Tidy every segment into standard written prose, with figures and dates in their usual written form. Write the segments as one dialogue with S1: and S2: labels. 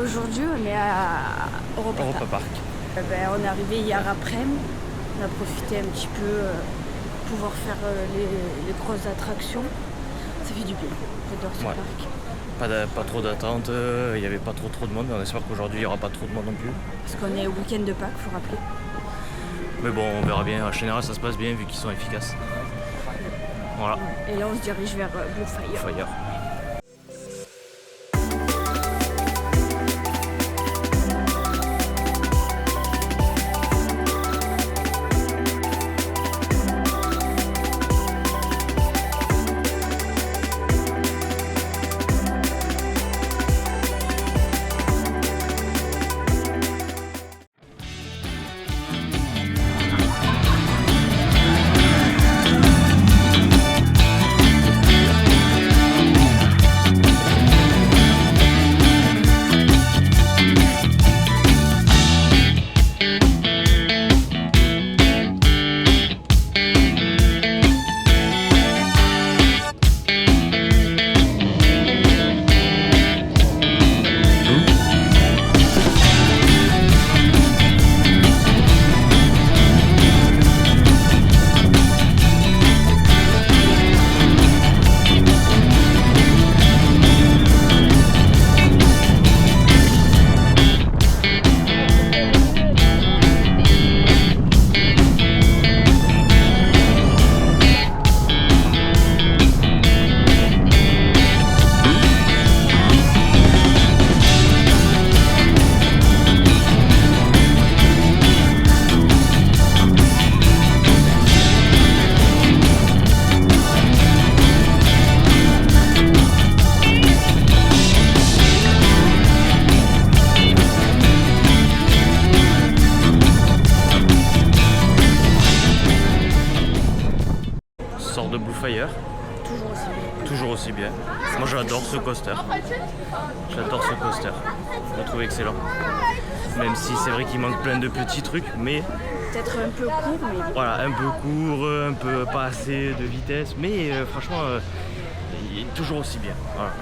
S1: Aujourd'hui, on est à Europa Park. On est arrivé hier après-midi. On a profité un petit peu pour pouvoir faire les grosses attractions. Ça fait du bien. J'adore ce parc.
S2: Pas trop d'attente, il n'y avait pas trop de monde. On espère qu'aujourd'hui il n'y aura pas trop de monde non plus.
S1: Parce qu'on est au week-end de Pâques, faut rappeler.
S2: Mais bon, on verra bien. En général, ça se passe bien vu qu'ils sont efficaces. Voilà.
S1: Et là, on se dirige vers Blue Fire.
S2: Sort de Blue Fire. Toujours aussi bien. Moi j'adore ce coaster. Je le trouve excellent. Même si c'est vrai qu'il manque plein de petits trucs, mais
S1: peut-être un peu court, mais
S2: voilà, un peu court, un peu pas assez de vitesse, mais franchement, il est toujours aussi bien. Voilà.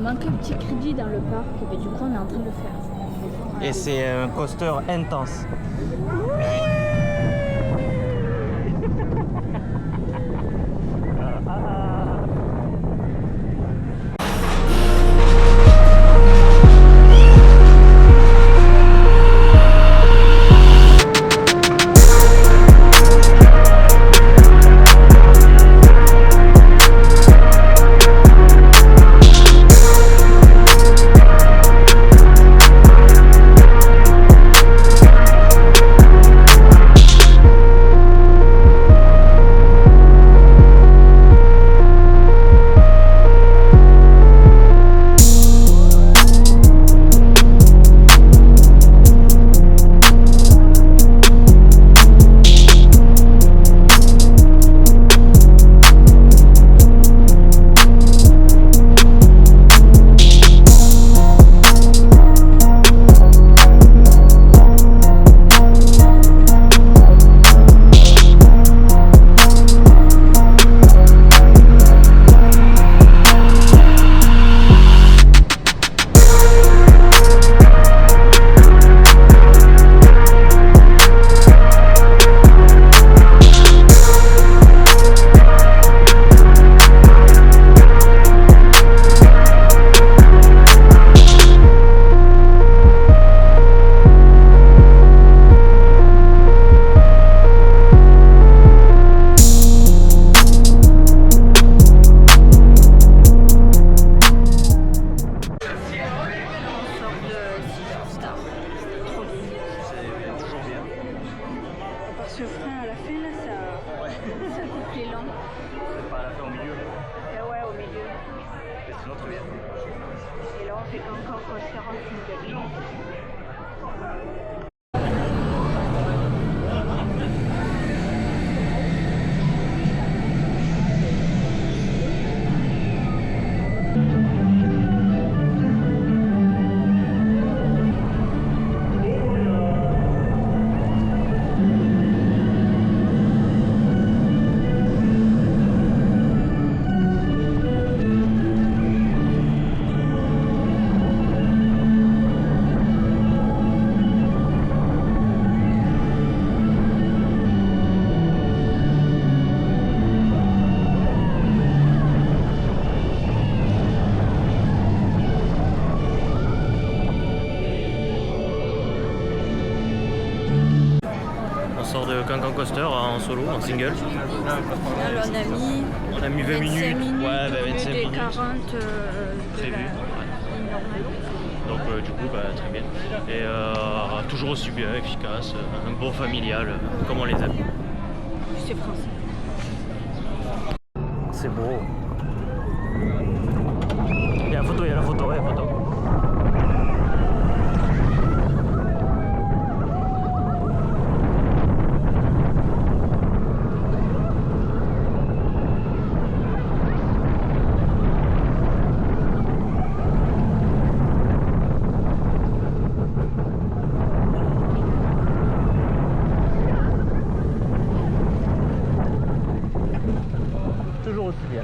S1: manque un petit crédit dans le parc, et ben, du coup on est en train de le faire.
S2: Et c'est un coaster intense.
S1: Ce frein à la fin, là, ça coupe l'élan.
S2: Pas à la fin, au milieu.
S1: Ouais, au milieu.
S2: Sinon, très bien.
S1: Et là, on fait encore coaster en single.
S2: On sort de Cancan Coaster en solo, en single.
S1: Là,
S2: On a mis 20 minutes. Ouais, bah, 25
S1: minutes.
S2: minutes.
S1: 40
S2: Prévu. Donc du coup, bah, très bien. Et toujours aussi bien, efficace, un bon familial, comme on les aime.
S1: C'est français.
S2: C'est beau. Il y a la photo, ouais, la photo. Toujours aussi bien.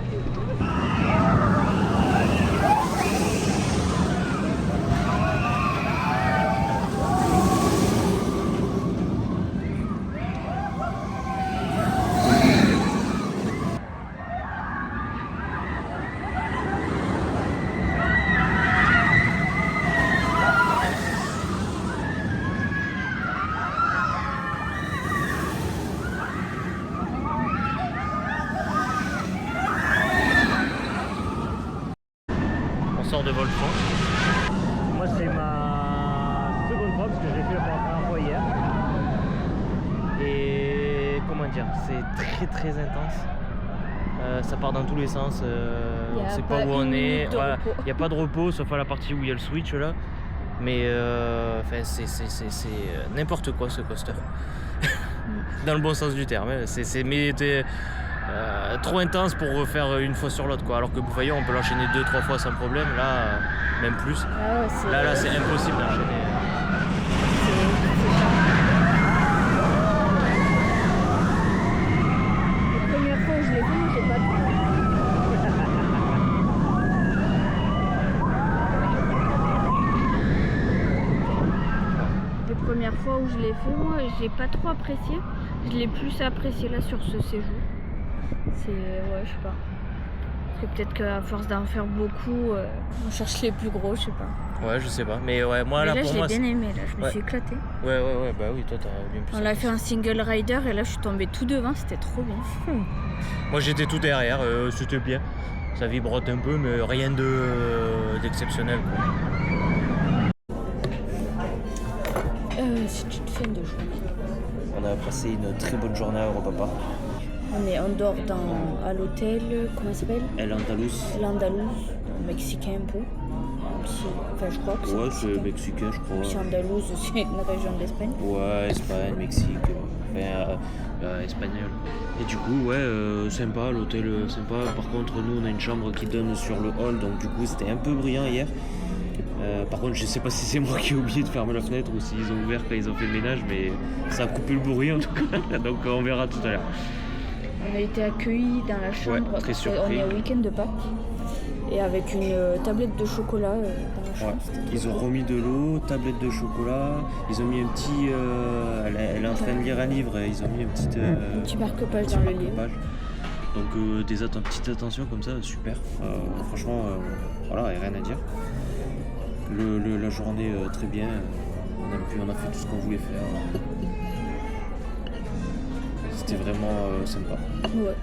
S2: Sort de Voltron. Moi c'est ma seconde fois parce que j'ai fait la première fois hier. Et comment dire, c'est très intense. Ça part dans tous les sens, on ne sait pas où on est. Voilà. Il n'y a pas de repos sauf à la partie où il y a le switch là. Mais c'est n'importe quoi ce coaster. Dans le bon sens du terme. Trop intense pour refaire une fois sur l'autre quoi. Alors que Bouffaillon on peut l'enchaîner 2-3 fois sans problème, là même plus.
S1: Ah ouais,
S2: là c'est impossible d'enchaîner.
S1: La première fois où je l'ai vu, j'ai pas où je l'ai fait, moi, j'ai pas trop apprécié. Je l'ai plus apprécié là sur ce séjour. C'est, ouais, je sais pas. Parce que peut-être qu'à force d'en faire beaucoup, on cherche les plus gros, je sais pas.
S2: Ouais, je sais pas. Mais ouais, moi
S1: mais
S2: là,
S1: là
S2: pour
S1: je l'ai
S2: moi,
S1: bien aimé, là, je me suis éclatée.
S2: Ouais, bah oui, toi t'as bien plus.
S1: On l'a fait en single rider et là je suis tombée tout devant, c'était trop bien.
S2: Moi j'étais tout derrière, c'était bien. Ça vibrote un peu, mais rien d'exceptionnel.
S1: C'est une fin de journée.
S2: On a passé une très bonne journée à Europa Park.
S1: On dort à l'hôtel, comment ça s'appelle?
S2: El Andalus.
S1: El Andalus, mexicain un peu. Enfin, je crois que c'est.
S2: Ouais, c'est mexicain, je crois.
S1: Puis Andalouse, c'est une région d'Espagne.
S2: Ouais, Espagne, Mexique, espagnol. Et du coup, ouais, sympa, l'hôtel sympa. Par contre, nous, on a une chambre qui donne sur le hall, donc du coup, c'était un peu brillant hier. Par contre, je sais pas si c'est moi qui ai oublié de fermer la fenêtre ou s'ils ont ouvert quand ils ont fait le ménage, mais ça a coupé le bruit en tout cas. Donc, on verra tout à l'heure.
S1: On a été accueillis dans la chambre.
S2: Ouais, très surpris.
S1: On est au week-end de Pâques. Et avec une tablette de chocolat dans la chambre.
S2: Ouais. Ils ont remis de l'eau, tablette de chocolat. Ils ont mis un petit. Elle est en train de lire un livre. Et ils ont mis un petit
S1: marque-page dans le livre.
S2: Donc petites attentions comme ça, super. Franchement, voilà, rien à dire. La journée très bien. On a fait tout ce qu'on voulait faire. C'était vraiment sympa.
S1: Ouais.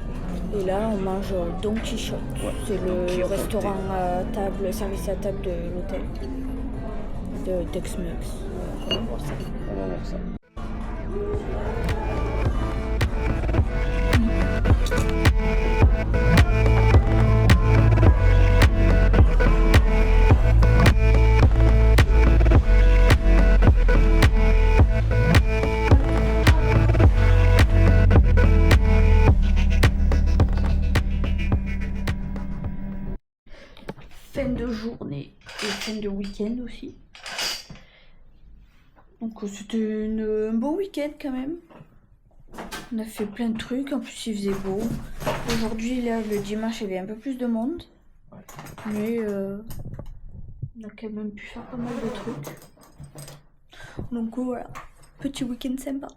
S1: Et là, on mange Don Quichotte. Ouais. C'est le restaurant à table, service à table de l'hôtel de Tex-Mex. On va voir ça. Fin de journée et fin de week-end aussi. Donc c'était un bon week-end quand même. On a fait plein de trucs, en plus il faisait beau. Aujourd'hui là le dimanche il y avait un peu plus de monde. Mais on a quand même pu faire pas mal de trucs. Donc voilà, petit week-end sympa.